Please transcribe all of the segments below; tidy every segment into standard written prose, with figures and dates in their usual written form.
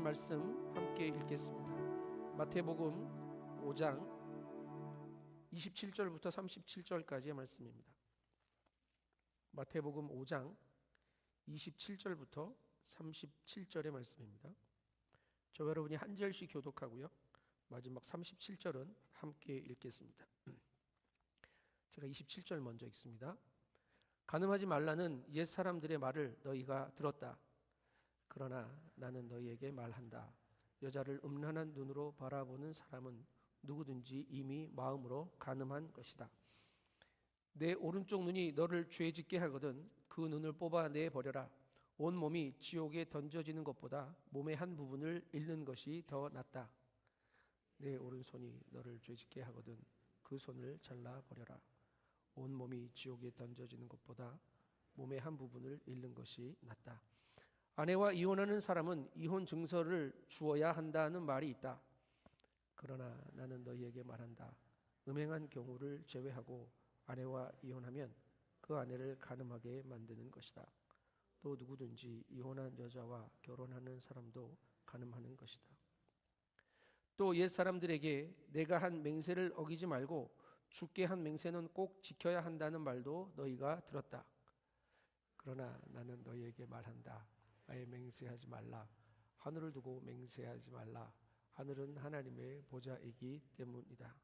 말씀 함께 읽겠습니다. 마태복음 5장 27절부터 37절까지의 말씀입니다. 마태복음 5장 27절부터 37절의 말씀입니다. 저 여러분이 한 절씩 교독하고요, 마지막 37절은 함께 읽겠습니다. 제가 27절 먼저 읽습니다. 간음하지 말라는 옛 사람들의 말을 너희가 들었다. 그러나 나는 너희에게 말한다. 여자를 음란한 눈으로 바라보는 사람은 누구든지 이미 마음으로 간음한 것이다. 내 오른쪽 눈이 너를 죄 짓게 하거든 그 눈을 뽑아내 버려라. 온 몸이 지옥에 던져지는 것보다 몸의 한 부분을 잃는 것이 더 낫다. 내 오른손이 너를 죄 짓게 하거든 그 손을 잘라 버려라. 온 몸이 지옥에 던져지는 것보다 몸의 한 부분을 잃는 것이 낫다. 아내와 이혼하는 사람은 이혼 증서를 주어야 한다는 말이 있다. 그러나 나는 너희에게 말한다. 음행한 경우를 제외하고 아내와 이혼하면 그 아내를 간음하게 만드는 것이다. 또 누구든지 이혼한 여자와 결혼하는 사람도 간음하는 것이다. 또 옛 사람들에게 내가 한 맹세를 어기지 말고 주께 한 맹세는 꼭 지켜야 한다는 말도 너희가 들었다. 그러나 나는 너희에게 말한다. 아예 맹세하지 말라. 하늘을 두고 맹세하지 말라. 하늘은 하나님의 보좌이기 때문이다.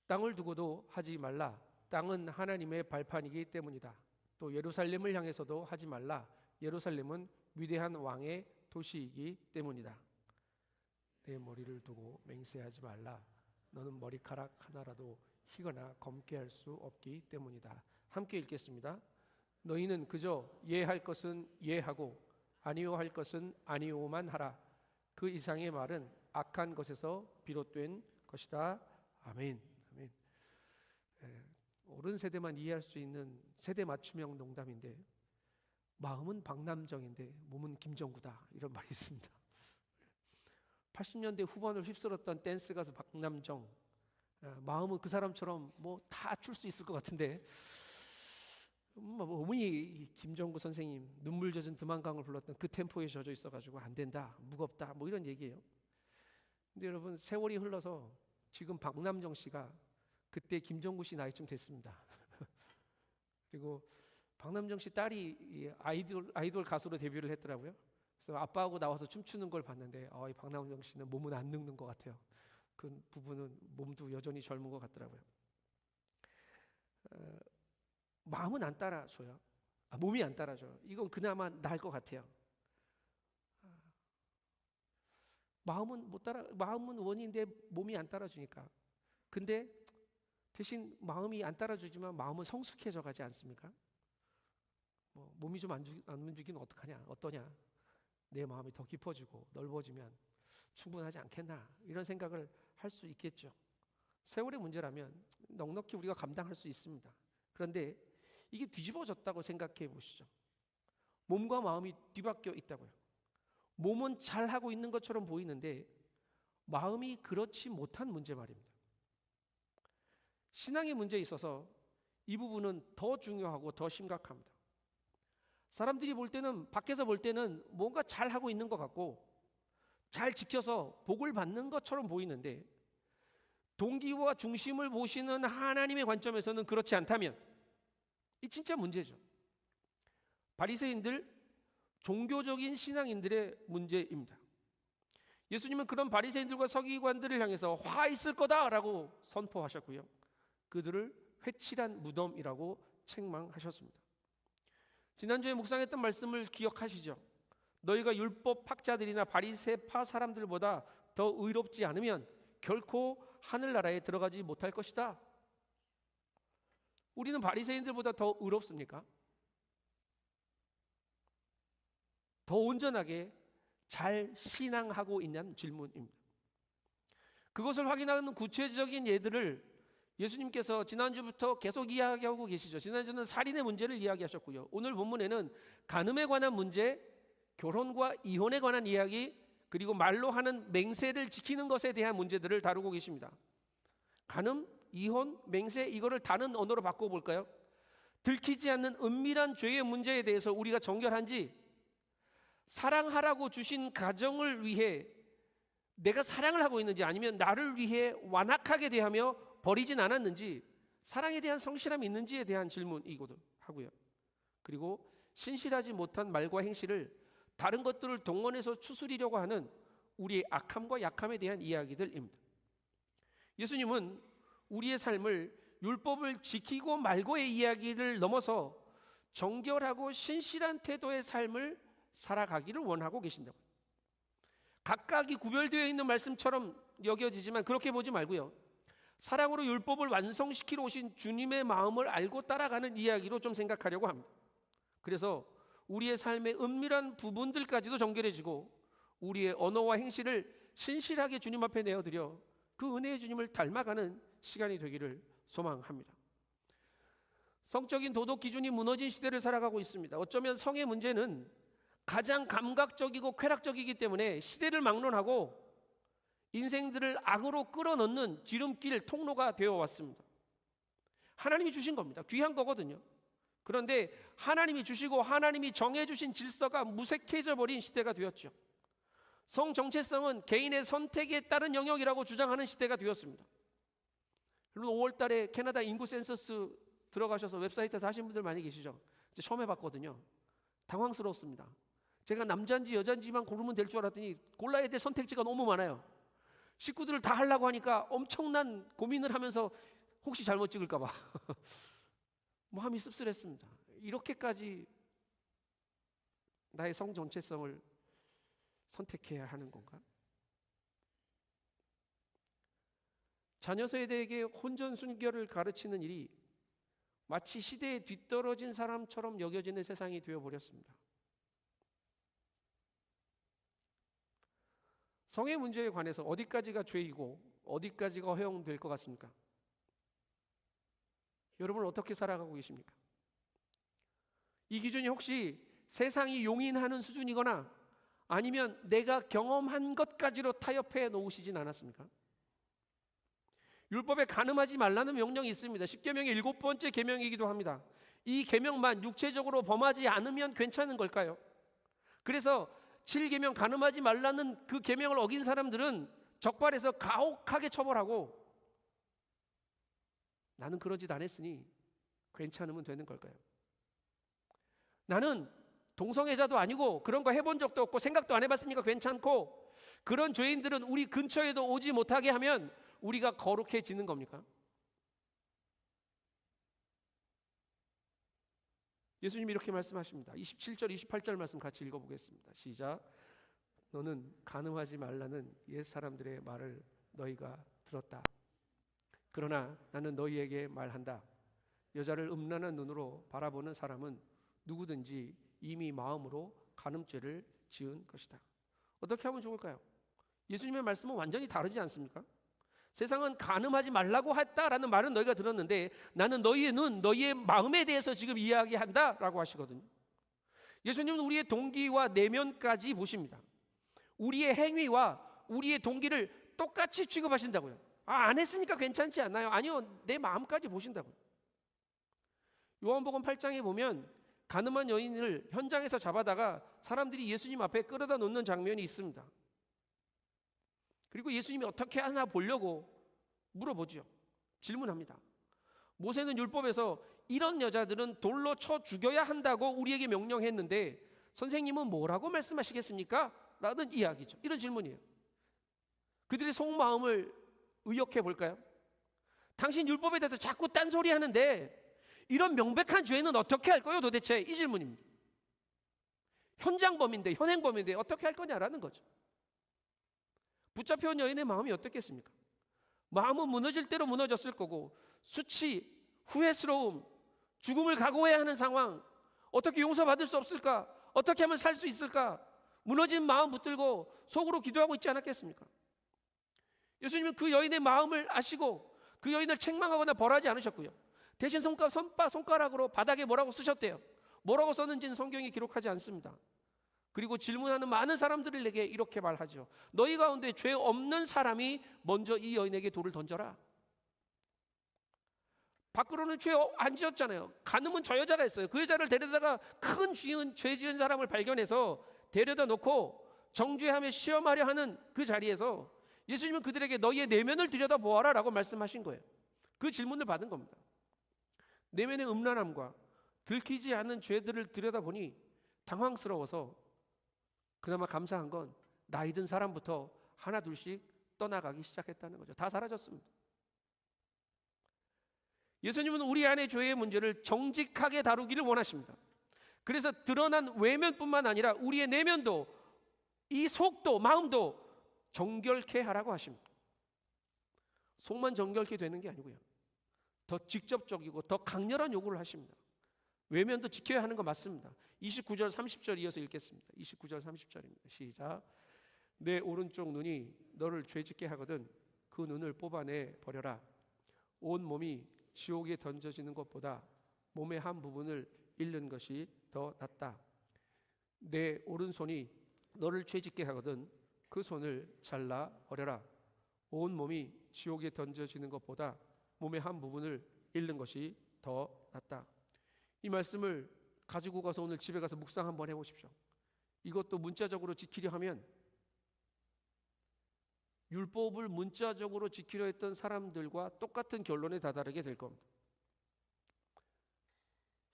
땅을 두고도 하지 말라. 땅은 하나님의 발판이기 때문이다. 또 예루살렘을 향해서도 하지 말라. 예루살렘은 위대한 왕의 도시이기 때문이다. 내 머리를 두고 맹세하지 말라. 너는 머리카락 하나라도 희거나 검게 할 수 없기 때문이다. 함께 읽겠습니다. 너희는 그저 예할 것은 예하고 아니요 할 것은 아니요만 하라. 그 이상의 말은 악한 것에서 비롯된 것이다. 아멘. 아멘. 옳은 세대만 이해할 수 있는 세대 맞춤형 농담인데, 마음은 박남정인데 몸은 김정구다, 이런 말이 있습니다. 80년대 후반을 휩쓸었던 댄스 가수 박남정, 마음은 그 사람처럼 뭐 다 출 수 있을 것 같은데, 어머니 김정구 선생님 눈물 젖은 드만강을 불렀던 그 템포에 젖어 있어가지고 안 된다, 무겁다, 뭐 이런 얘기예요. 근데 여러분, 세월이 흘러서 지금 박남정 씨가 그때 김정구 씨 나이쯤 됐습니다. 그리고 박남정 씨 딸이 아이돌 가수로 데뷔를 했더라고요. 그래서 아빠하고 나와서 춤추는 걸 봤는데, 이 박남정 씨는 몸은 안 늙는 것 같아요. 그 부분은 몸도 여전히 젊은 것 같더라고요. 마음은 안 따라줘요. 몸이 안 따라줘요. 이건 그나마 나을 것 같아요. 마음은 원인데 몸이 안 따라주니까. 근데 대신 마음이 안 따라주지만 마음은 성숙해져 가지 않습니까? 몸이 좀 안 움직이면 어떠냐? 내 마음이 더 깊어지고 넓어지면 충분하지 않겠나? 이런 생각을 할 수 있겠죠. 세월의 문제라면 넉넉히 우리가 감당할 수 있습니다. 그런데 이게 뒤집어졌다고 생각해 보시죠. 몸과 마음이 뒤바뀌어 있다고요. 몸은 잘하고 있는 것처럼 보이는데 마음이 그렇지 못한 문제 말입니다. 신앙의 문제에 있어서 이 부분은 더 중요하고 더 심각합니다. 사람들이 볼 때는, 밖에서 볼 때는 뭔가 잘하고 있는 것 같고 잘 지켜서 복을 받는 것처럼 보이는데, 동기와 중심을 보시는 하나님의 관점에서는 그렇지 않다면 이 진짜 문제죠. 바리새인들, 종교적인 신앙인들의 문제입니다. 예수님은 그런 바리새인들과 서기관들을 향해서 화 있을 거다라고 선포하셨고요, 그들을 회칠한 무덤이라고 책망하셨습니다. 지난주에 묵상했던 말씀을 기억하시죠? 너희가 율법 학자들이나 바리새파 사람들보다 더 의롭지 않으면 결코 하늘나라에 들어가지 못할 것이다. 우리는 바리새인들보다 더 의롭습니까? 더 온전하게 잘 신앙하고 있냐는 질문입니다. 그것을 확인하는 구체적인 예들을 예수님께서 지난주부터 계속 이야기하고 계시죠. 지난주는 살인의 문제를 이야기하셨고요, 오늘 본문에는 간음에 관한 문제, 결혼과 이혼에 관한 이야기, 그리고 말로 하는 맹세를 지키는 것에 대한 문제들을 다루고 계십니다. 간음, 이혼, 맹세, 이거를 다른 언어로 바꿔볼까요? 들키지 않는 은밀한 죄의 문제에 대해서 우리가 정결한지, 사랑하라고 주신 가정을 위해 내가 사랑을 하고 있는지, 아니면 나를 위해 완악하게 대하며 버리진 않았는지, 사랑에 대한 성실함이 있는지에 대한 질문이거든 하고요. 그리고 신실하지 못한 말과 행실을 다른 것들을 동원해서 추스리려고 하는 우리의 악함과 약함에 대한 이야기들입니다. 예수님은 우리의 삶을 율법을 지키고 말고의 이야기를 넘어서 정결하고 신실한 태도의 삶을 살아가기를 원하고 계신다고. 각각이 구별되어 있는 말씀처럼 여겨지지만 그렇게 보지 말고요, 사랑으로 율법을 완성시키러 오신 주님의 마음을 알고 따라가는 이야기로 좀 생각하려고 합니다. 그래서 우리의 삶의 은밀한 부분들까지도 정결해지고 우리의 언어와 행실을 신실하게 주님 앞에 내어드려 그 은혜의 주님을 닮아가는 시간이 되기를 소망합니다. 성적인 도덕 기준이 무너진 시대를 살아가고 있습니다. 어쩌면 성의 문제는 가장 감각적이고 쾌락적이기 때문에 시대를 막론하고 인생들을 악으로 끌어넣는 지름길, 통로가 되어 왔습니다. 하나님이 주신 겁니다. 귀한 거거든요. 그런데 하나님이 주시고 하나님이 정해주신 질서가 무색해져 버린 시대가 되었죠. 성 정체성은 개인의 선택에 따른 영역이라고 주장하는 시대가 되었습니다. 여러분, 5월 달에 캐나다 인구 센서스 들어가셔서 웹사이트에서 하신 분들 많이 계시죠? 처음 해봤거든요. 당황스럽습니다. 제가 남자인지 여자인지만 고르면 될 줄 알았더니 골라야 될 선택지가 너무 많아요. 식구들을 다 하려고 하니까 엄청난 고민을 하면서 혹시 잘못 찍을까 봐 마음이 씁쓸했습니다. 이렇게까지 나의 성 전체성을 선택해야 하는 건가? 자녀 세대에게 혼전순결을 가르치는 일이 마치 시대에 뒤떨어진 사람처럼 여겨지는 세상이 되어버렸습니다. 성의 문제에 관해서 어디까지가 죄이고 어디까지가 허용될 것 같습니까? 여러분은 어떻게 살아가고 계십니까? 이 기준이 혹시 세상이 용인하는 수준이거나 아니면 내가 경험한 것까지로 타협해 놓으시진 않았습니까? 율법에 간음하지 말라는 명령이 있습니다. 10계명의 7번째 계명이기도 합니다. 이 계명만 육체적으로 범하지 않으면 괜찮은 걸까요? 그래서 7계명 간음하지 말라는 그 계명을 어긴 사람들은 적발해서 가혹하게 처벌하고, 나는 그러지도 않았으니 괜찮으면 되는 걸까요? 나는 동성애자도 아니고 그런 거 해본 적도 없고 생각도 안 해봤으니까 괜찮고, 그런 죄인들은 우리 근처에도 오지 못하게 하면 우리가 거룩해지는 겁니까? 예수님이 이렇게 말씀하십니다. 27절 28절 말씀 같이 읽어보겠습니다. 시작. 너는 간음하지 말라는 옛 사람들의 말을 너희가 들었다. 그러나 나는 너희에게 말한다. 여자를 음란한 눈으로 바라보는 사람은 누구든지 이미 마음으로 간음죄를 지은 것이다. 어떻게 하면 좋을까요? 예수님의 말씀은 완전히 다르지 않습니까? 세상은 간음하지 말라고 했다라는 말은 너희가 들었는데 나는 너희의 눈, 너희의 마음에 대해서 지금 이야기한다라고 하시거든요. 예수님은 우리의 동기와 내면까지 보십니다. 우리의 행위와 우리의 동기를 똑같이 취급하신다고요. 안 했으니까 괜찮지 않나요? 아니요, 내 마음까지 보신다고요. 요한복음 8장에 보면 간음한 여인을 현장에서 잡아다가 사람들이 예수님 앞에 끌어다 놓는 장면이 있습니다. 그리고 예수님이 어떻게 하나 보려고 물어보죠. 질문합니다. 모세는 율법에서 이런 여자들은 돌로 쳐 죽여야 한다고 우리에게 명령했는데 선생님은 뭐라고 말씀하시겠습니까? 라는 이야기죠. 이런 질문이에요. 그들의 속마음을 의역해 볼까요? 당신 율법에 대해서 자꾸 딴소리 하는데 이런 명백한 죄는 어떻게 할 거예요 도대체? 이 질문입니다. 현장범인데, 현행범인데 어떻게 할 거냐라는 거죠. 붙잡혀온 여인의 마음이 어떻겠습니까? 마음은 무너질 대로 무너졌을 거고, 수치, 후회스러움, 죽음을 각오해야 하는 상황, 어떻게 용서받을 수 없을까? 어떻게 하면 살 수 있을까? 무너진 마음 붙들고 속으로 기도하고 있지 않았겠습니까? 예수님은 그 여인의 마음을 아시고 그 여인을 책망하거나 벌하지 않으셨고요. 대신 손가락으로 바닥에 뭐라고 쓰셨대요. 뭐라고 썼는지는 성경이 기록하지 않습니다. 그리고 질문하는 많은 사람들에게 이렇게 말하죠. 너희 가운데 죄 없는 사람이 먼저 이 여인에게 돌을 던져라. 밖으로는 죄 안 지었잖아요. 간음은 저 여자가 했어요. 그 여자를 데려다가 큰 죄 지은 사람을 발견해서 데려다 놓고 정죄하며 시험하려 하는 그 자리에서 예수님은 그들에게 너희의 내면을 들여다보아라 라고 말씀하신 거예요. 그 질문을 받은 겁니다. 내면의 음란함과 들키지 않은 죄들을 들여다보니 당황스러워서 그나마 감사한 건 나이 든 사람부터 하나 둘씩 떠나가기 시작했다는 거죠. 다 사라졌습니다. 예수님은 우리 안의 죄의 문제를 정직하게 다루기를 원하십니다. 그래서 드러난 외면뿐만 아니라 우리의 내면도, 이 속도, 마음도 정결케 하라고 하십니다. 속만 정결케 되는 게 아니고요, 더 직접적이고 더 강렬한 요구를 하십니다. 외면도 지켜야 하는 거 맞습니다. 29절 30절 이어서 읽겠습니다. 29절 30절입니다. 시작. 내 오른쪽 눈이 너를 죄짓게 하거든 그 눈을 뽑아내 버려라. 온 몸이 지옥에 던져지는 것보다 몸의 한 부분을 잃는 것이 더 낫다. 내 오른손이 너를 죄짓게 하거든 그 손을 잘라 버려라. 온 몸이 지옥에 던져지는 것보다 몸의 한 부분을 잃는 것이 더 낫다. 이 말씀을 가지고 가서 오늘 집에 가서 묵상 한번 해보십시오. 이것도 문자적으로 지키려 하면 율법을 문자적으로 지키려 했던 사람들과 똑같은 결론에 다다르게 될 겁니다.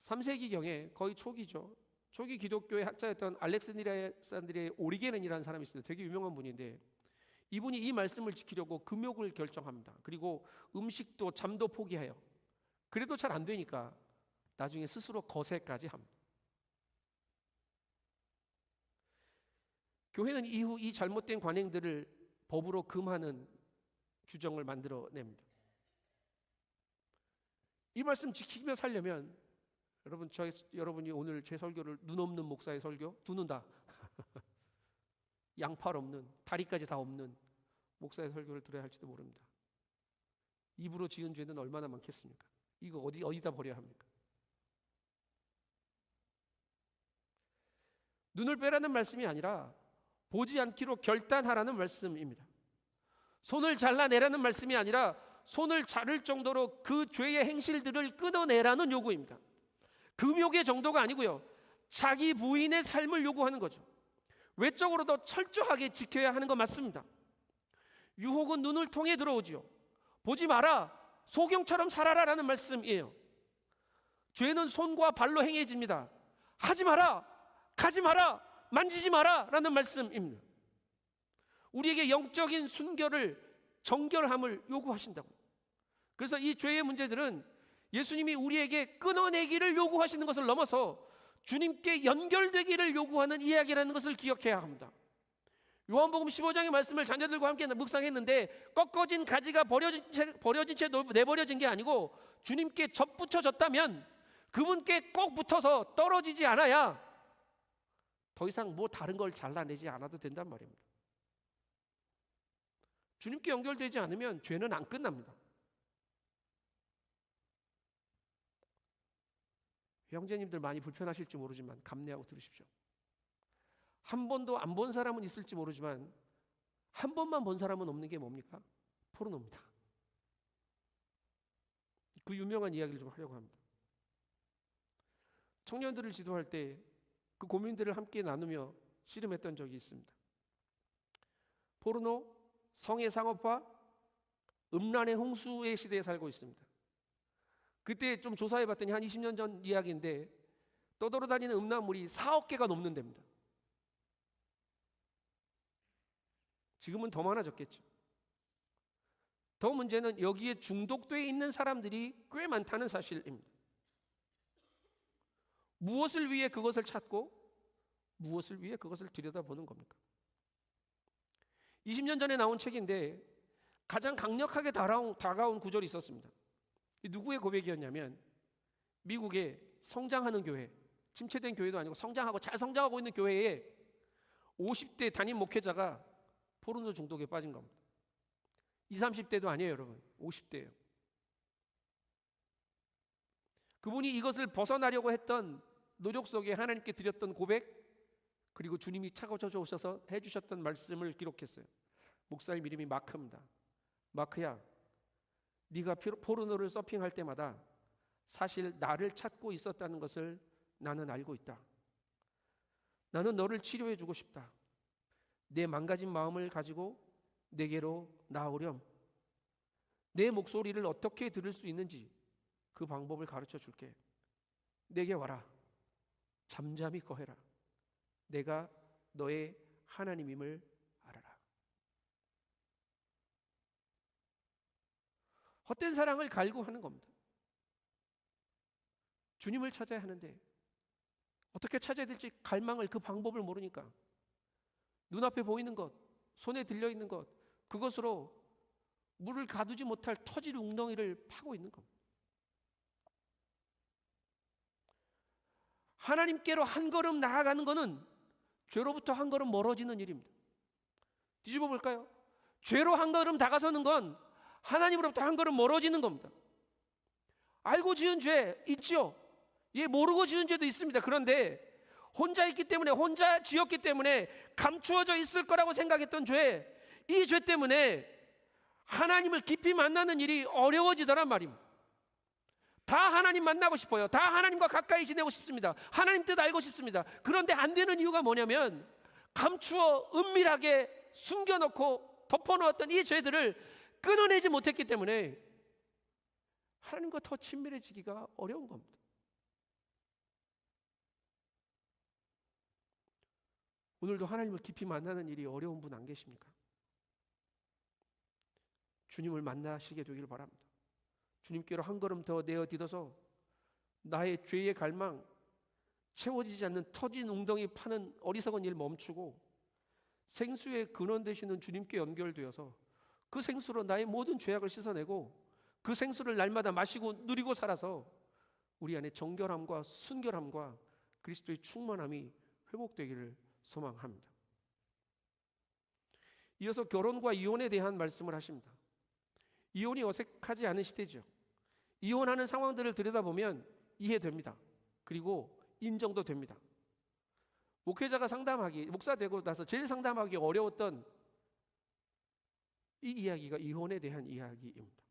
3세기경에 거의 초기죠. 초기 기독교의 학자였던 알렉산드리아의 오리게는이라는 사람이 있습니다. 되게 유명한 분인데 이분이 이 말씀을 지키려고 금욕을 결정합니다. 그리고 음식도 잠도 포기해요. 그래도 잘 안 되니까 나중에 스스로 거세까지 합니다. 교회는 이후 이 잘못된 관행들을 법으로 금하는 규정을 만들어냅니다. 이 말씀 지키며 살려면 여러분이 오늘 제 설교를 눈 없는 목사의 설교, 두 눈 다 양팔 없는, 다리까지 다 없는 목사의 설교를 들어야 할지도 모릅니다. 입으로 지은 죄는 얼마나 많겠습니까? 이거 어디다 버려야 합니까? 눈을 빼라는 말씀이 아니라 보지 않기로 결단하라는 말씀입니다. 손을 잘라내라는 말씀이 아니라 손을 자를 정도로 그 죄의 행실들을 끊어내라는 요구입니다. 금욕의 정도가 아니고요, 자기 부인의 삶을 요구하는 거죠. 외적으로 더 철저하게 지켜야 하는 거 맞습니다. 유혹은 눈을 통해 들어오지요. 보지 마라, 소경처럼 살아라라는 말씀이에요. 죄는 손과 발로 행해집니다. 하지 마라, 가지 마라, 만지지 마라 라는 말씀입니다. 우리에게 영적인 순결을, 정결함을 요구하신다고. 그래서 이 죄의 문제들은 예수님이 우리에게 끊어내기를 요구하시는 것을 넘어서 주님께 연결되기를 요구하는 이야기라는 것을 기억해야 합니다. 요한복음 15장의 말씀을 자녀들과 함께 묵상했는데 꺾어진 가지가 버려진 채 내버려진 게 아니고 주님께 접붙여졌다면 그분께 꼭 붙어서 떨어지지 않아야 더 이상 뭐 다른 걸 잘라내지 않아도 된단 말입니다. 주님께 연결되지 않으면 죄는 안 끝납니다. 형제님들 많이 불편하실지 모르지만 감내하고 들으십시오. 한 번도 안 본 사람은 있을지 모르지만 한 번만 본 사람은 없는 게 뭡니까? 포르노입니다. 그 유명한 이야기를 좀 하려고 합니다. 청년들을 지도할 때 그 고민들을 함께 나누며 씨름했던 적이 있습니다. 포르노, 성의 상업화, 음란의 홍수의 시대에 살고 있습니다. 그때 좀 조사해봤더니 한 20년 전 이야기인데 떠돌아다니는 음란물이 4억 개가 넘는 데입니다. 지금은 더 많아졌겠죠. 더 문제는 여기에 중독되어 있는 사람들이 꽤 많다는 사실입니다. 무엇을 위해 그것을 찾고 무엇을 위해 그것을 들여다보는 겁니까? 20년 전에 나온 책인데 가장 강력하게 다가온 구절이 있었습니다. 누구의 고백이었냐면 미국의 성장하는 교회, 침체된 교회도 아니고 성장하고 잘 성장하고 있는 교회에 50대 담임 목회자가 포르노 중독에 빠진 겁니다. 20, 30대도 아니에요, 여러분. 50대예요. 그분이 이것을 벗어나려고 했던 노력 속에 하나님께 드렸던 고백, 그리고 주님이 차고쳐져 오셔서 해주셨던 말씀을 기록했어요. 목사님 이름이 마크입니다. 마크야, 네가 포르노를 서핑할 때마다 사실 나를 찾고 있었다는 것을 나는 알고 있다. 나는 너를 치료해 주고 싶다. 내 망가진 마음을 가지고 내게로 나오렴. 내 목소리를 어떻게 들을 수 있는지 그 방법을 가르쳐 줄게. 내게 와라. 잠잠히 거해라. 내가 너의 하나님임을 알아라. 헛된 사랑을 갈구하는 겁니다. 주님을 찾아야 하는데 어떻게 찾아야 될지 갈망을, 그 방법을 모르니까 눈앞에 보이는 것, 손에 들려있는 것, 그것으로 물을 가두지 못할 터질 웅덩이를 파고 있는 겁니다. 하나님께로 한 걸음 나아가는 것은 죄로부터 한 걸음 멀어지는 일입니다. 뒤집어 볼까요? 죄로 한 걸음 다가서는 건 하나님으로부터 한 걸음 멀어지는 겁니다. 알고 지은 죄 있죠? 예, 모르고 지은 죄도 있습니다. 그런데 혼자 있기 때문에, 혼자 지었기 때문에 감추어져 있을 거라고 생각했던 죄, 이 죄 때문에 하나님을 깊이 만나는 일이 어려워지더란 말입니다. 다 하나님 만나고 싶어요. 다 하나님과 가까이 지내고 싶습니다. 하나님 뜻 알고 싶습니다. 그런데 안 되는 이유가 뭐냐면 감추어 은밀하게 숨겨놓고 덮어놓았던 이 죄들을 끊어내지 못했기 때문에 하나님과 더 친밀해지기가 어려운 겁니다. 오늘도 하나님을 깊이 만나는 일이 어려운 분 안 계십니까? 주님을 만나시게 되길 바랍니다. 주님께로 한 걸음 더 내어디뎌서 나의 죄의 갈망, 채워지지 않는 터진 웅덩이 파는 어리석은 일 멈추고 생수의 근원 되시는 주님께 연결되어서 그 생수로 나의 모든 죄악을 씻어내고 그 생수를 날마다 마시고 누리고 살아서 우리 안에 정결함과 순결함과 그리스도의 충만함이 회복되기를 소망합니다. 이어서 결혼과 이혼에 대한 말씀을 하십니다. 이혼이 어색하지 않은 시대죠. 이혼하는 상황들을 들여다보면 이해됩니다. 그리고 인정도 됩니다. 목회자가 목사 되고 나서 제일 상담하기 어려웠던 이 이야기가 이혼에 대한 이야기입니다.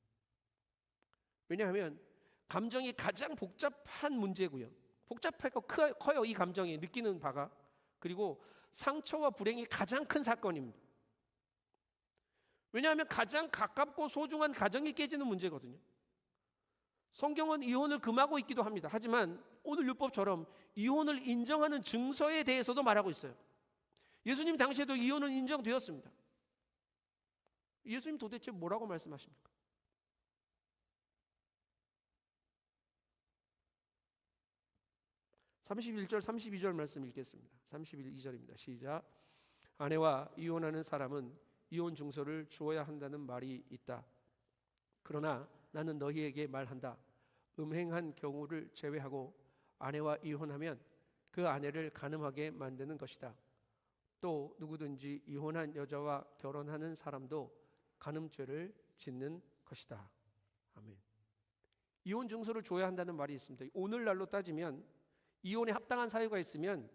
왜냐하면 감정이 가장 복잡한 문제고요. 복잡하고 커요, 이 감정이 느끼는 바가. 그리고 상처와 불행이 가장 큰 사건입니다. 왜냐하면 가장 가깝고 소중한 가정이 깨지는 문제거든요. 성경은 이혼을 금하고 있기도 합니다. 하지만 오늘 율법처럼 이혼을 인정하는 증서에 대해서도 말하고 있어요. 예수님 당시에도 이혼은 인정되었습니다. 예수님 도대체 뭐라고 말씀하십니까? (31절) (32절) 말씀 읽겠습니다. 32절입니다. 시작. 아내와 이혼하는 사람은 이혼 증서를 주어야 한다는 말이 있다. 그러나 나는 너희에게 말한다. 음행한 경우를 제외하고 아내와 이혼하면 그 아내를 간음하게 만드는 것이다. 또 누구든지 이혼한 여자와 결혼하는 사람도 간음죄를 짓는 것이다. 아멘. 이혼 증서를 줘야 한다는 말이 있습니다. 오늘날로 따지면 이혼에 합당한 사유가 있으면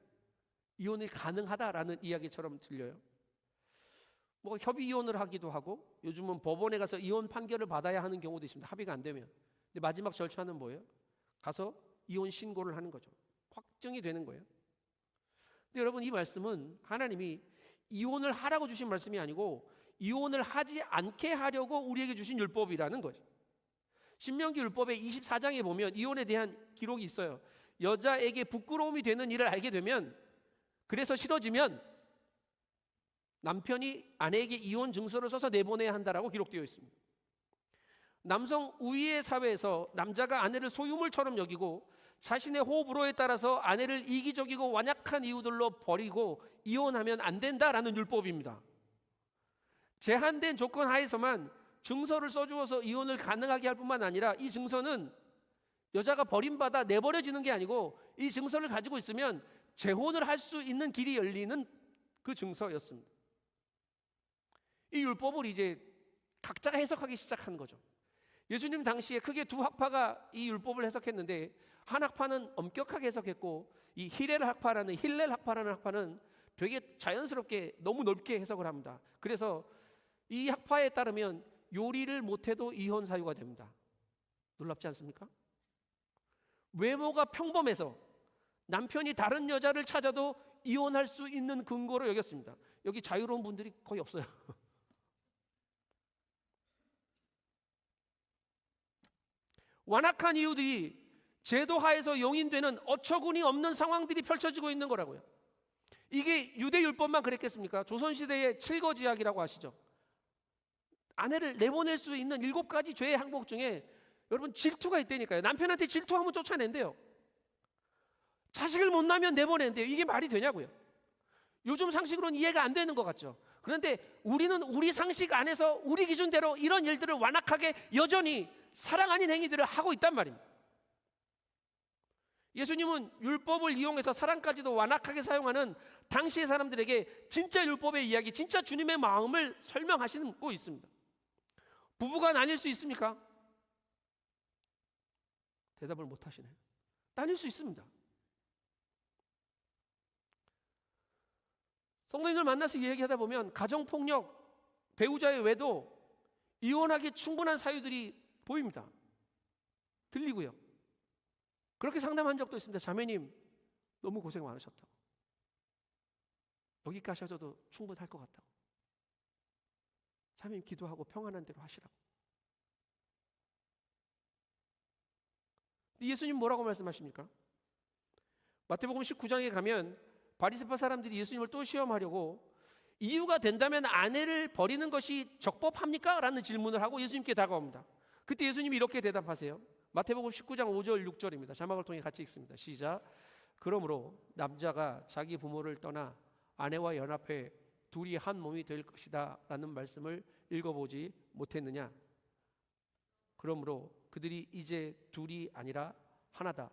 이혼이 가능하다라는 이야기처럼 들려요. 뭐 협의 이혼을 하기도 하고 요즘은 법원에 가서 이혼 판결을 받아야 하는 경우도 있습니다. 합의가 안 되면. 근데 마지막 절차는 뭐예요? 가서 이혼 신고를 하는 거죠. 확정이 되는 거예요. 근데 여러분, 이 말씀은 하나님이 이혼을 하라고 주신 말씀이 아니고 이혼을 하지 않게 하려고 우리에게 주신 율법이라는 거죠. 신명기 율법의 24장에 보면 이혼에 대한 기록이 있어요. 여자에게 부끄러움이 되는 일을 알게 되면, 그래서 싫어지면 남편이 아내에게 이혼 증서를 써서 내보내야 한다라고 기록되어 있습니다. 남성 우위의 사회에서 남자가 아내를 소유물처럼 여기고 자신의 호불호에 따라서 아내를 이기적이고 완약한 이유들로 버리고 이혼하면 안 된다라는 율법입니다. 제한된 조건 하에서만 증서를 써주어서 이혼을 가능하게 할 뿐만 아니라 이 증서는 여자가 버림받아 내버려지는 게 아니고 이 증서를 가지고 있으면 재혼을 할 수 있는 길이 열리는 그 증서였습니다. 이 율법을 이제 각자가 해석하기 시작한 거죠. 예수님 당시에 크게 두 학파가 이 율법을 해석했는데, 한 학파는 엄격하게 해석했고 이 힐렐 학파라는 학파는 되게 자연스럽게 너무 넓게 해석을 합니다. 그래서 이 학파에 따르면 요리를 못해도 이혼 사유가 됩니다. 놀랍지 않습니까? 외모가 평범해서 남편이 다른 여자를 찾아도 이혼할 수 있는 근거로 여겼습니다. 여기 자유로운 분들이 거의 없어요. 완악한 이유들이 제도 하에서 용인되는 어처구니 없는 상황들이 펼쳐지고 있는 거라고요. 이게 유대율법만 그랬겠습니까? 조선시대의 칠거지약이라고 아시죠? 아내를 내보낼 수 있는 7가지 죄의 항목 중에 여러분 질투가 있다니까요. 남편한테 질투하면 쫓아낸대요. 자식을 못 낳으면 내보낸대요. 이게 말이 되냐고요. 요즘 상식으로는 이해가 안 되는 것 같죠. 그런데 우리는 우리 상식 안에서 우리 기준대로 이런 일들을 완악하게 여전히 사랑 아닌 행위들을 하고 있단 말입니다. 예수님은 율법을 이용해서 사랑까지도 완악하게 사용하는 당시의 사람들에게 진짜 율법의 이야기, 진짜 주님의 마음을 설명하시고 있습니다. 부부가 나뉠 수 있습니까? 대답을 못 하시네요. 나뉠 수 있습니다. 성도님들 만나서 얘기하다 보면 가정폭력, 배우자의 외도, 이혼하기 충분한 사유들이 보입니다. 들리고요. 그렇게 상담한 적도 있습니다. 자매님 너무 고생 많으셨다고. 여기까지 하셔도 충분할 것 같다고. 자매님 기도하고 평안한 대로 하시라고. 예수님 뭐라고 말씀하십니까? 마태복음 19장에 가면 바리새파 사람들이 예수님을 또 시험하려고 이유가 된다면 아내를 버리는 것이 적법합니까? 라는 질문을 하고 예수님께 다가옵니다. 그때 예수님이 이렇게 대답하세요. 마태복음 19장 5절 6절입니다. 자막을 통해 같이 읽습니다. 시작. 그러므로 남자가 자기 부모를 떠나 아내와 연합해 둘이 한 몸이 될 것이다 라는 말씀을 읽어보지 못했느냐? 그러므로 그들이 이제 둘이 아니라 하나다.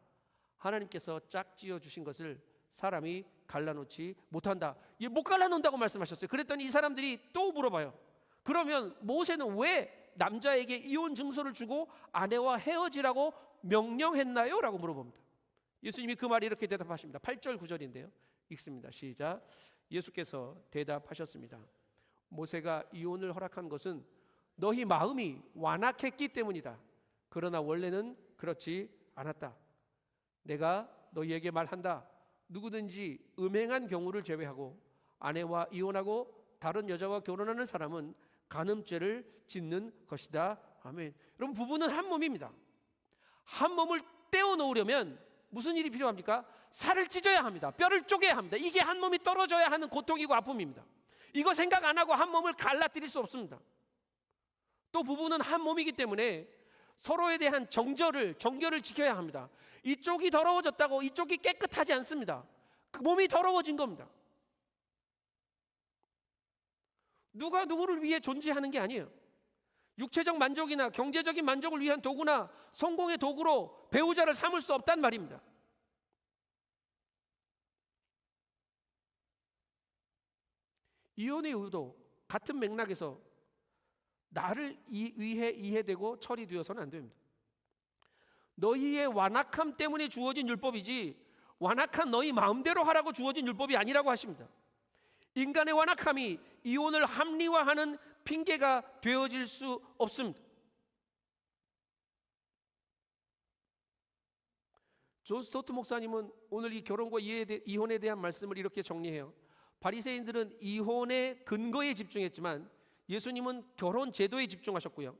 하나님께서 짝지어 주신 것을 사람이 갈라놓지 못한다. 못 갈라놓는다고 말씀하셨어요. 그랬더니 이 사람들이 또 물어봐요. 그러면 모세는 왜 남자에게 이혼 증서를 주고 아내와 헤어지라고 명령했나요? 라고 물어봅니다. 예수님이 그 말에 이렇게 대답하십니다. 8절 9절인데요. 읽습니다. 시작. 예수께서 대답하셨습니다. 모세가 이혼을 허락한 것은 너희 마음이 완악했기 때문이다. 그러나 원래는 그렇지 않았다. 내가 너희에게 말한다. 누구든지 음행한 경우를 제외하고 아내와 이혼하고 다른 여자와 결혼하는 사람은 간음죄를 짓는 것이다. 아멘. 여러분 부부는 한 몸입니다. 한 몸을 떼어 놓으려면 무슨 일이 필요합니까? 살을 찢어야 합니다. 뼈를 쪼개야 합니다. 이게 한 몸이 떨어져야 하는 고통이고 아픔입니다. 이거 생각 안 하고 한 몸을 갈라뜨릴 수 없습니다. 또 부부는 한 몸이기 때문에 서로에 대한 정결을 지켜야 합니다. 이쪽이 더러워졌다고 이쪽이 깨끗하지 않습니다. 그 몸이 더러워진 겁니다. 누가 누구를 위해 존재하는 게 아니에요. 육체적 만족이나 경제적인 만족을 위한 도구나 성공의 도구로 배우자를 삼을 수 없단 말입니다. 이혼의 의도 같은 맥락에서 나를 위해 이해되고 처리되어서는 안 됩니다. 너희의 완악함 때문에 주어진 율법이지 완악한 너희 마음대로 하라고 주어진 율법이 아니라고 하십니다. 인간의 완악함이 이혼을 합리화하는 핑계가 되어질 수 없습니다. 존 스토트 목사님은 오늘 이 결혼과 이혼에 대한 말씀을 이렇게 정리해요. 바리새인들은 이혼의 근거에 집중했지만 예수님은 결혼 제도에 집중하셨고요.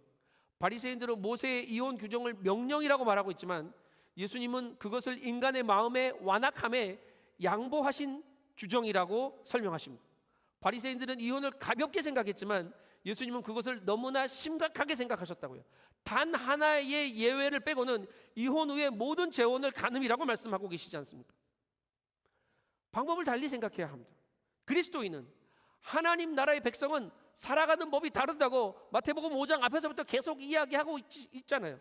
바리새인들은 모세의 이혼 규정을 명령이라고 말하고 있지만 예수님은 그것을 인간의 마음의 완악함에 양보하신 규정이라고 설명하십니다. 바리새인들은 이혼을 가볍게 생각했지만 예수님은 그것을 너무나 심각하게 생각하셨다고요. 단 하나의 예외를 빼고는 이혼 후의 모든 재혼을 간음이라고 말씀하고 계시지 않습니까? 방법을 달리 생각해야 합니다. 그리스도인은 하나님 나라의 백성은 살아가는 법이 다르다고 마태복음 5장 앞에서부터 계속 이야기하고 있잖아요.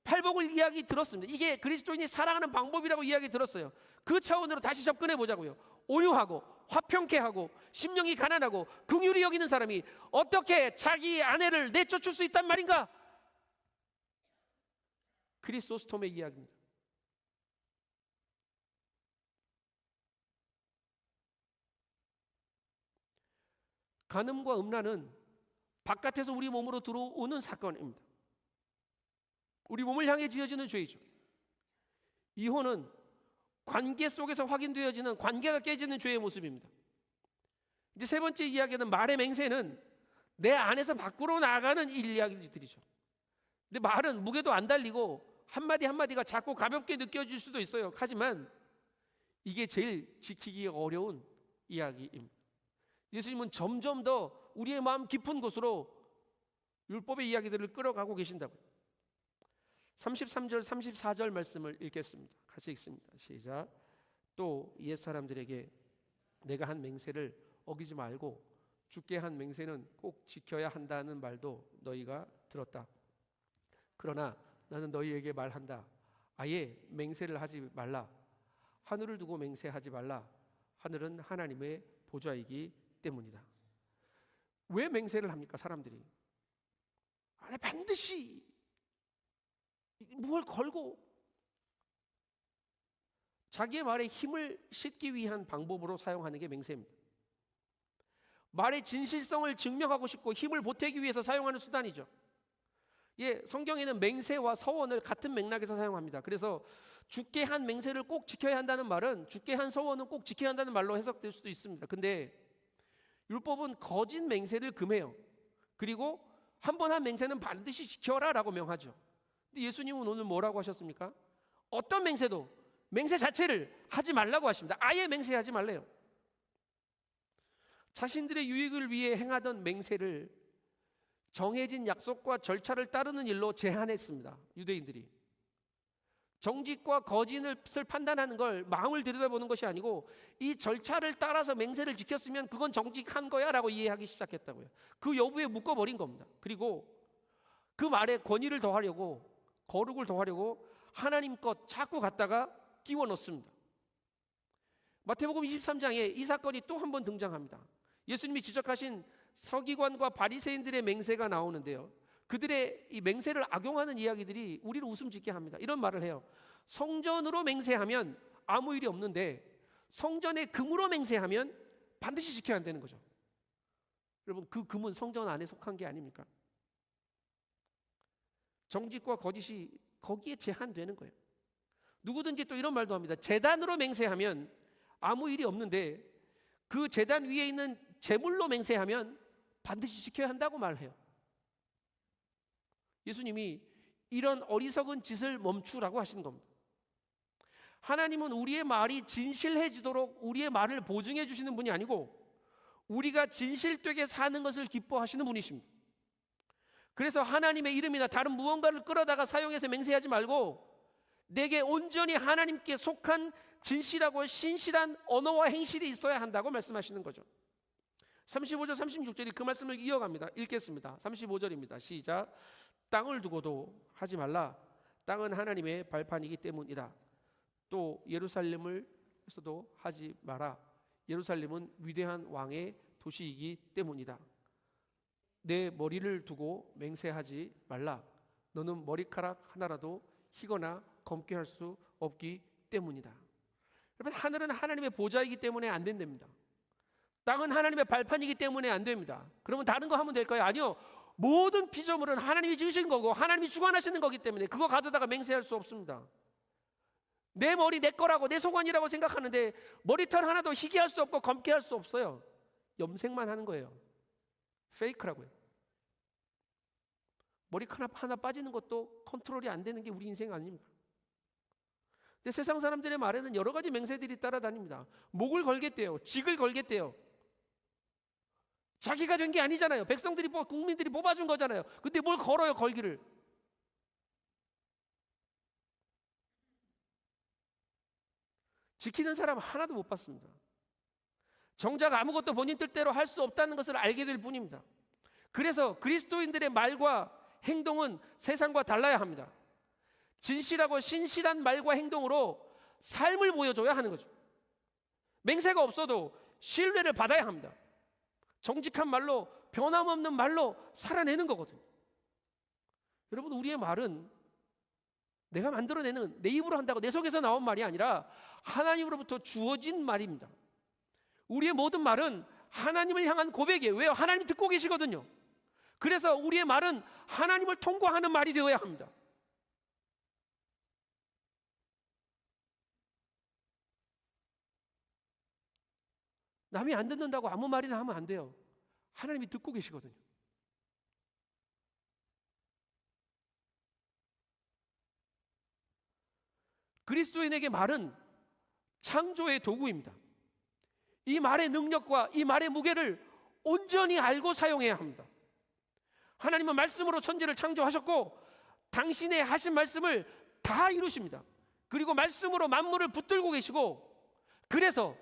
팔복을 이야기 들었습니다. 이게 그리스도인이 살아가는 방법이라고 이야기 들었어요. 그 차원으로 다시 접근해 보자고요. 온유하고 화평케 하고 심령이 가난하고 긍휼히 여기는 사람이 어떻게 자기 아내를 내쫓을 수 있단 말인가? 크리소스톰의 이야기입니다. 간음과 음란은 바깥에서 우리 몸으로 들어오는 사건입니다. 우리 몸을 향해 지어지는 죄이죠. 이혼은 관계 속에서 확인되어지는 관계가 깨지는 죄의 모습입니다. 이제 세 번째 이야기는 말의 맹세는 내 안에서 밖으로 나가는 이야기들이죠. 근데 말은 무게도 안 달리고 한마디 한마디가 자꾸 가볍게 느껴질 수도 있어요. 하지만 이게 제일 지키기 어려운 이야기입니다. 예수님은 점점 더 우리의 마음 깊은 곳으로 율법의 이야기들을 끌어가고 계신다고요. 33절 34절 말씀을 읽겠습니다. 같이 읽습니다. 시작. 또 옛 사람들에게 내가 한 맹세를 어기지 말고 주께 한 맹세는 꼭 지켜야 한다는 말도 너희가 들었다. 그러나 나는 너희에게 말한다. 아예 맹세를 하지 말라. 하늘을 두고 맹세하지 말라. 하늘은 하나님의 보좌이기 때문이다. 왜 맹세를 합니까? 사람들이 안에 반드시 뭘 걸고 자기의 말에 힘을 싣기 위한 방법으로 사용하는 게 맹세입니다. 말의 진실성을 증명하고 싶고 힘을 보태기 위해서 사용하는 수단이죠. 예, 성경에는 맹세와 서원을 같은 맥락에서 사용합니다. 그래서 주께 한 맹세를 꼭 지켜야 한다는 말은 주께 한 서원은 꼭 지켜야 한다는 말로 해석될 수도 있습니다. 근데 율법은 거짓 맹세를 금해요. 그리고 한 번 한 맹세는 반드시 지켜라 라고 명하죠. 근데 예수님은 오늘 뭐라고 하셨습니까? 어떤 맹세도 맹세 자체를 하지 말라고 하십니다. 아예 맹세하지 말래요. 자신들의 유익을 위해 행하던 맹세를 정해진 약속과 절차를 따르는 일로 제한했습니다. 유대인들이. 정직과 거짓을 판단하는 걸 마음을 들여다보는 것이 아니고 이 절차를 따라서 맹세를 지켰으면 그건 정직한 거야 라고 이해하기 시작했다고요. 그 여부에 묶어버린 겁니다. 그리고 그 말에 권위를 더하려고 거룩을 더하려고 하나님 것 자꾸 갖다가 끼워 넣습니다. 마태복음 23장에 이 사건이 또 한 번 등장합니다. 예수님이 지적하신 서기관과 바리새인들의 맹세가 나오는데요. 그들의 이 맹세를 악용하는 이야기들이 우리를 웃음 짓게 합니다. 이런 말을 해요. 성전으로 맹세하면 아무 일이 없는데 성전의 금으로 맹세하면 반드시 지켜야 한다는 거죠. 여러분, 그 금은 성전 안에 속한 게 아닙니까? 정직과 거짓이 거기에 제한되는 거예요. 누구든지 또 이런 말도 합니다. 제단으로 맹세하면 아무 일이 없는데 그 제단 위에 있는 제물로 맹세하면 반드시 지켜야 한다고 말해요. 예수님이 이런 어리석은 짓을 멈추라고 하시는 겁니다. 하나님은 우리의 말이 진실해지도록 우리의 말을 보증해 주시는 분이 아니고 우리가 진실되게 사는 것을 기뻐하시는 분이십니다. 그래서 하나님의 이름이나 다른 무언가를 끌어다가 사용해서 맹세하지 말고 내게 온전히 하나님께 속한 진실하고 신실한 언어와 행실이 있어야 한다고 말씀하시는 거죠. 35절 36절이 그 말씀을 이어갑니다. 읽겠습니다. 35절입니다. 시작. 땅을 두고도 하지 말라. 땅은 하나님의 발판이기 때문이다. 또 예루살렘을서도 하지 마라. 예루살렘은 위대한 왕의 도시이기 때문이다. 내 머리를 두고 맹세하지 말라. 너는 머리카락 하나라도 희거나 검게 할 수 없기 때문이다. 여러분, 하늘은 하나님의 보좌이기 때문에 안 된답니다. 땅은 하나님의 발판이기 때문에 안 됩니다. 그러면 다른 거 하면 될까요? 아니요. 모든 피조물은 하나님이 지으신 거고 하나님이 주관하시는 거기 때문에 그거 가져다가 맹세할 수 없습니다. 내 머리 내 거라고 내 소관이라고 생각하는데 머리털 하나도 희게 할 수 없고 검게 할 수 없어요. 염색만 하는 거예요. 페이크라고요. 머리카락 하나 빠지는 것도 컨트롤이 안 되는 게 우리 인생 아닙니까? 근데 세상 사람들의 말에는 여러 가지 맹세들이 따라다닙니다. 목을 걸겠대요. 직을 걸겠대요. 자기가 된 게 아니잖아요. 백성들이 국민들이 뽑아준 거잖아요. 근데 뭘 걸어요, 걸기를. 지키는 사람 하나도 못 봤습니다. 정작 아무것도 본인 뜻대로 할 수 없다는 것을 알게 될 뿐입니다. 그래서 그리스도인들의 말과 행동은 세상과 달라야 합니다. 진실하고 신실한 말과 행동으로 삶을 보여줘야 하는 거죠. 맹세가 없어도 신뢰를 받아야 합니다. 정직한 말로, 변함없는 말로 살아내는 거거든요. 여러분, 우리의 말은 내가 만들어내는, 내 입으로 한다고 내 속에서 나온 말이 아니라 하나님으로부터 주어진 말입니다. 우리의 모든 말은 하나님을 향한 고백이에요. 왜요? 하나님이 듣고 계시거든요. 그래서 우리의 말은 하나님을 통과하는 말이 되어야 합니다. 남이 안 듣는다고 아무 말이나 하면 안 돼요. 하나님이 듣고 계시거든요. 그리스도인에게 말은 창조의 도구입니다. 이 말의 능력과 이 말의 무게를 온전히 알고 사용해야 합니다. 하나님은 말씀으로 천지를 창조하셨고 당신의 하신 말씀을 다 이루십니다. 그리고 말씀으로 만물을 붙들고 계시고, 그래서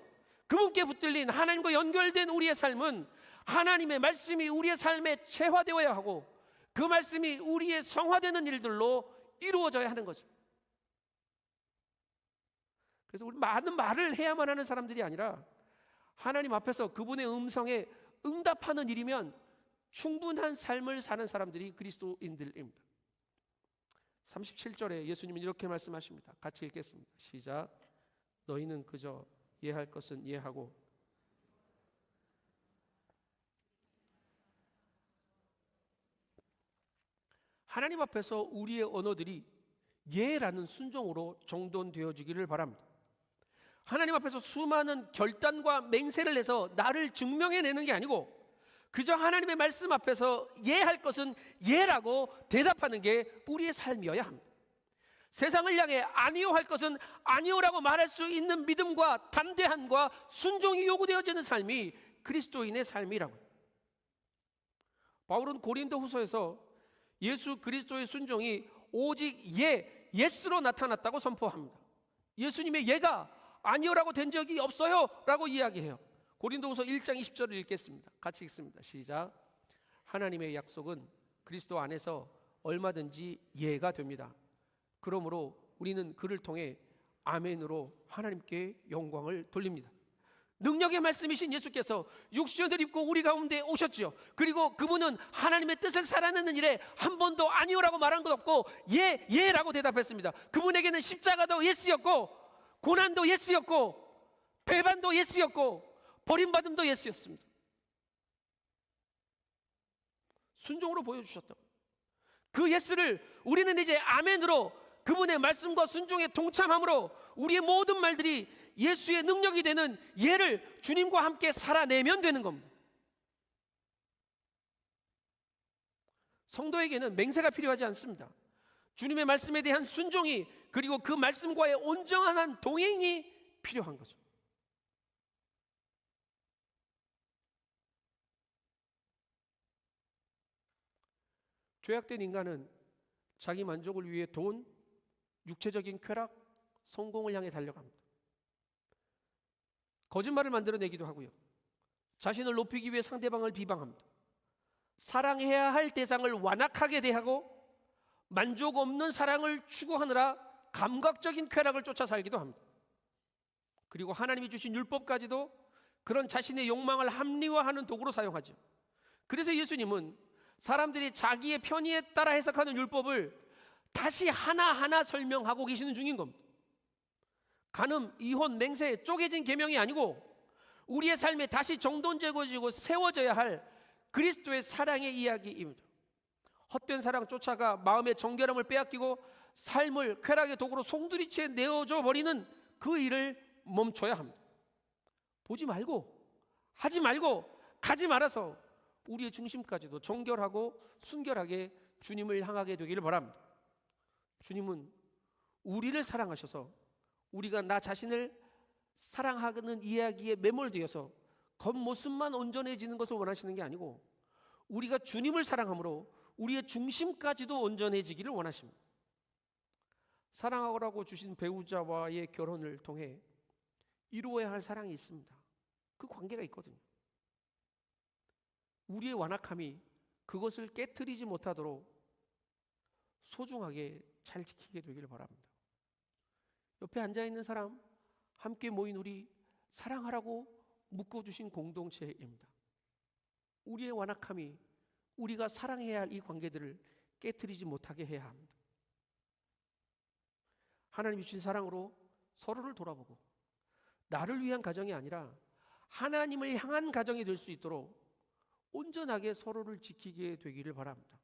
그분께 붙들린 하나님과 연결된 우리의 삶은 하나님의 말씀이 우리의 삶에 체화되어야 하고 그 말씀이 우리의 성화되는 일들로 이루어져야 하는 거죠. 그래서 우리 많은 말을 해야만 하는 사람들이 아니라 하나님 앞에서 그분의 음성에 응답하는 일이면 충분한 삶을 사는 사람들이 그리스도인들입니다. 37절에 예수님은 이렇게 말씀하십니다. 같이 읽겠습니다. 시작. 너희는 그저 이해할 것은 이해하고 하나님 앞에서 우리의 언어들이 예라는 순종으로 정돈되어지기를 바랍니다. 하나님 앞에서 수많은 결단과 맹세를 해서 나를 증명해내는 게 아니고 그저 하나님의 말씀 앞에서 예할 것은 예라고 대답하는 게 우리의 삶이어야 합니다. 세상을 향해 아니요 할 것은 아니요라고 말할 수 있는 믿음과 담대함과 순종이 요구되어지는 삶이 그리스도인의 삶이라고요. 바울은 고린도 후서에서 예수 그리스도의 순종이 오직 예스로 나타났다고 선포합니다. 예수님의 예가 아니요라고 된 적이 없어요 라고 이야기해요. 고린도후서 1장 20절을 읽겠습니다. 같이 읽습니다. 시작. 하나님의 약속은 그리스도 안에서 얼마든지 예가 됩니다. 그러므로 우리는 그를 통해 아멘으로 하나님께 영광을 돌립니다. 능력의 말씀이신 예수께서 육신을 입고 우리 가운데 오셨지요. 그리고 그분은 하나님의 뜻을 살아내는 일에 한 번도 아니요라고 말한 것 없고 예라고 대답했습니다. 그분에게는 십자가도 예스였고 고난도 예스였고 배반도 예스였고 버림받음도 예스였습니다. 순종으로 보여주셨다. 그 예스를 우리는 이제 아멘으로 그분의 말씀과 순종에 동참함으로 우리의 모든 말들이 예수의 능력이 되는 예를 주님과 함께 살아내면 되는 겁니다. 성도에게는 맹세가 필요하지 않습니다. 주님의 말씀에 대한 순종이 그리고 그 말씀과의 온전한 동행이 필요한 거죠. 죄악된 인간은 자기 만족을 위해 돈, 육체적인 쾌락, 성공을 향해 달려갑니다. 거짓말을 만들어내기도 하고요. 자신을 높이기 위해 상대방을 비방합니다. 사랑해야 할 대상을 완악하게 대하고 만족 없는 사랑을 추구하느라 감각적인 쾌락을 쫓아 살기도 합니다. 그리고 하나님이 주신 율법까지도 그런 자신의 욕망을 합리화하는 도구로 사용하죠. 그래서 예수님은 사람들이 자기의 편의에 따라 해석하는 율법을 다시 하나하나 설명하고 계시는 중인 겁니다. 간음, 이혼, 맹세, 쪼개진 계명이 아니고 우리의 삶에 다시 정돈되어지고 세워져야 할 그리스도의 사랑의 이야기입니다. 헛된 사랑 쫓아가 마음의 정결함을 빼앗기고 삶을 쾌락의 도구로 송두리째 내어줘 버리는 그 일을 멈춰야 합니다. 보지 말고 하지 말고 가지 말아서 우리의 중심까지도 정결하고 순결하게 주님을 향하게 되기를 바랍니다. 주님은 우리를 사랑하셔서 우리가 나 자신을 사랑하는 이야기에 매몰되어서 겉모습만 온전해지는 것을 원하시는 게 아니고 우리가 주님을 사랑함으로 우리의 중심까지도 온전해지기를 원하십니다. 사랑하라고 주신 배우자와의 결혼을 통해 이루어야 할 사랑이 있습니다. 그 관계가 있거든요. 우리의 완악함이 그것을 깨트리지 못하도록 소중하게 잘 지키게 되기를 바랍니다. 옆에 앉아있는 사람, 함께 모인 우리 사랑하라고 묶어주신 공동체입니다. 우리의 완악함이 우리가 사랑해야 할 이 관계들을 깨트리지 못하게 해야 합니다. 하나님이 주신 사랑으로 서로를 돌아보고 나를 위한 가정이 아니라 하나님을 향한 가정이 될 수 있도록 온전하게 서로를 지키게 되기를 바랍니다.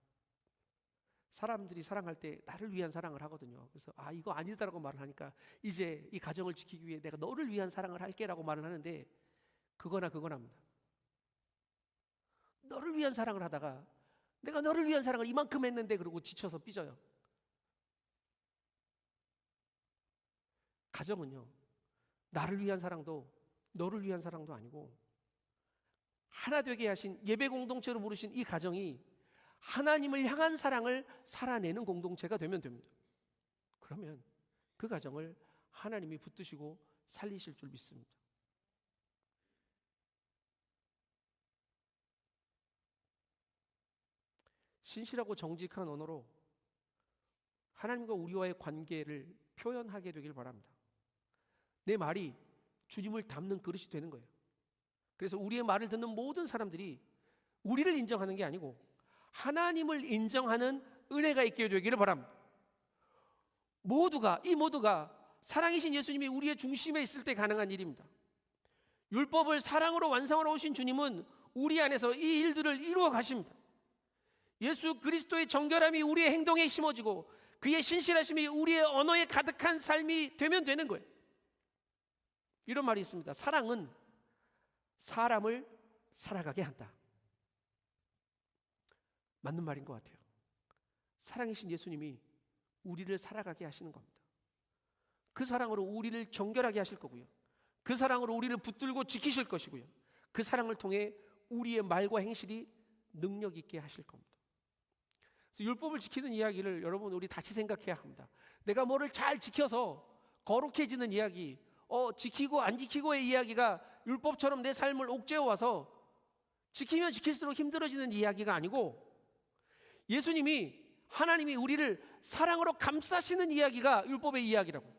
사람들이 사랑할 때 나를 위한 사랑을 하거든요. 그래서 이거 아니다라고 말을 하니까 이제 이 가정을 지키기 위해 내가 너를 위한 사랑을 할게라고 말을 하는데 그 그거나입니다. 너를 위한 사랑을 하다가 내가 너를 위한 사랑을 이만큼 했는데 그러고 지쳐서 삐져요. 가정은요, 나를 위한 사랑도 너를 위한 사랑도 아니고 하나 되게 하신 예배 공동체로 부르신 이 가정이 하나님을 향한 사랑을 살아내는 공동체가 되면 됩니다. 그러면 그 가정을 하나님이 붙드시고 살리실 줄 믿습니다. 신실하고 정직한 언어로 하나님과 우리와의 관계를 표현하게 되길 바랍니다. 내 말이 주님을 담는 그릇이 되는 거예요. 그래서 우리의 말을 듣는 모든 사람들이 우리를 인정하는 게 아니고 하나님을 인정하는 은혜가 있게 되기를 바랍니다. 모두가 사랑이신 예수님이 우리의 중심에 있을 때 가능한 일입니다. 율법을 사랑으로 완성하러 오신 주님은 우리 안에서 이 일들을 이루어 가십니다. 예수 그리스도의 정결함이 우리의 행동에 심어지고 그의 신실하심이 우리의 언어에 가득한 삶이 되면 되는 거예요. 이런 말이 있습니다. 사랑은 사람을 살아가게 한다. 맞는 말인 것 같아요. 사랑이신 예수님이 우리를 살아가게 하시는 겁니다. 그 사랑으로 우리를 정결하게 하실 거고요. 그 사랑으로 우리를 붙들고 지키실 것이고요. 그 사랑을 통해 우리의 말과 행실이 능력 있게 하실 겁니다. 그래서 율법을 지키는 이야기를 여러분 우리 다시 생각해야 합니다. 내가 뭐를 잘 지켜서 거룩해지는 이야기, 지키고 안 지키고의 이야기가 율법처럼 내 삶을 옥죄어 와서 지키면 지킬수록 힘들어지는 이야기가 아니고 하나님이 우리를 사랑으로 감싸시는 이야기가 율법의 이야기라고.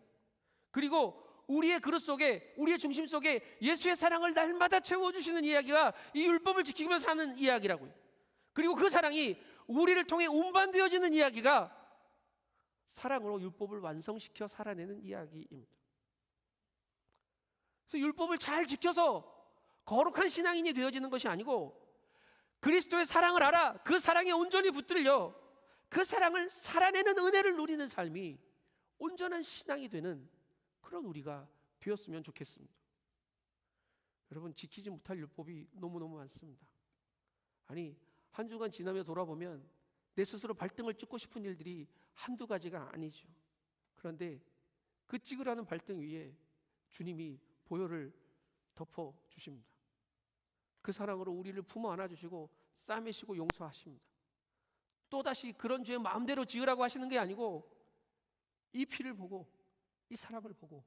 그리고 우리의 그릇 속에, 우리의 중심 속에 예수의 사랑을 날마다 채워주시는 이야기가 이 율법을 지키면서 하는 이야기라고요. 그리고 그 사랑이 우리를 통해 운반되어지는 이야기가 사랑으로 율법을 완성시켜 살아내는 이야기입니다. 그래서 율법을 잘 지켜서 거룩한 신앙인이 되어지는 것이 아니고 그리스도의 사랑을 알아 그 사랑에 온전히 붙들려 그 사랑을 살아내는 은혜를 누리는 삶이 온전한 신앙이 되는 그런 우리가 되었으면 좋겠습니다. 여러분, 지키지 못할 율법이 너무너무 많습니다. 아니, 한 주간 지나며 돌아보면 내 스스로 발등을 찍고 싶은 일들이 한두 가지가 아니죠. 그런데 그 찍으라는 발등 위에 주님이 보혈을 덮어주십니다. 그 사랑으로 우리를 품어 안아주시고 싸매시고 용서하십니다. 또다시 그런 죄 마음대로 지으라고 하시는 게 아니고 이 피를 보고 이 사랑을 보고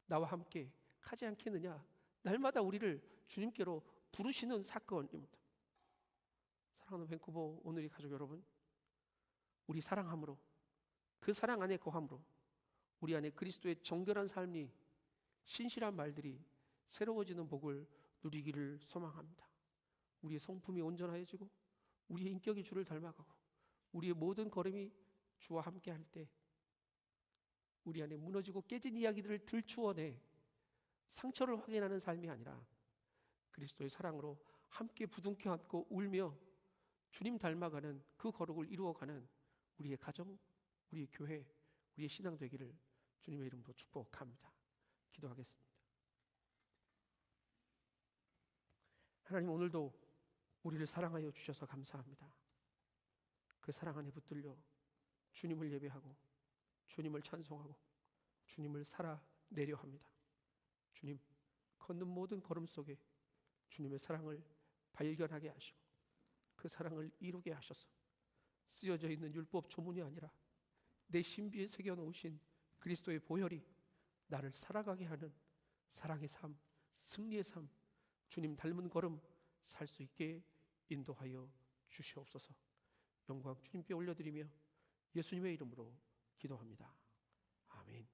나와 함께 가지 않겠느냐, 날마다 우리를 주님께로 부르시는 사건입니다. 사랑하는 밴쿠버 오늘의 가족 여러분, 우리 사랑함으로 그 사랑 안에 거함으로 우리 안에 그리스도의 정결한 삶이 신실한 말들이 새로워지는 복을 누리기를 소망합니다. 우리의 성품이 온전해지고 우리의 인격이 주를 닮아가고 우리의 모든 걸음이 주와 함께 할 때 우리 안에 무너지고 깨진 이야기들을 들추어내 상처를 확인하는 삶이 아니라 그리스도의 사랑으로 함께 부둥켜 안고 울며 주님 닮아가는 그 거룩을 이루어가는 우리의 가정, 우리의 교회, 우리의 신앙 되기를 주님의 이름으로 축복합니다. 기도하겠습니다. 하나님, 오늘도 우리를 사랑하여 주셔서 감사합니다. 그 사랑 안에 붙들려 주님을 예배하고 주님을 찬송하고 주님을 살아내려 합니다. 주님, 걷는 모든 걸음 속에 주님의 사랑을 발견하게 하시고 그 사랑을 이루게 하셔서 쓰여져 있는 율법 조문이 아니라 내 신비에 새겨놓으신 그리스도의 보혈이 나를 살아가게 하는 사랑의 삶, 승리의 삶, 주님 닮은 걸음 살 수 있게 인도하여 주시옵소서. 영광 주님께 올려드리며 예수님의 이름으로 기도합니다. 아멘.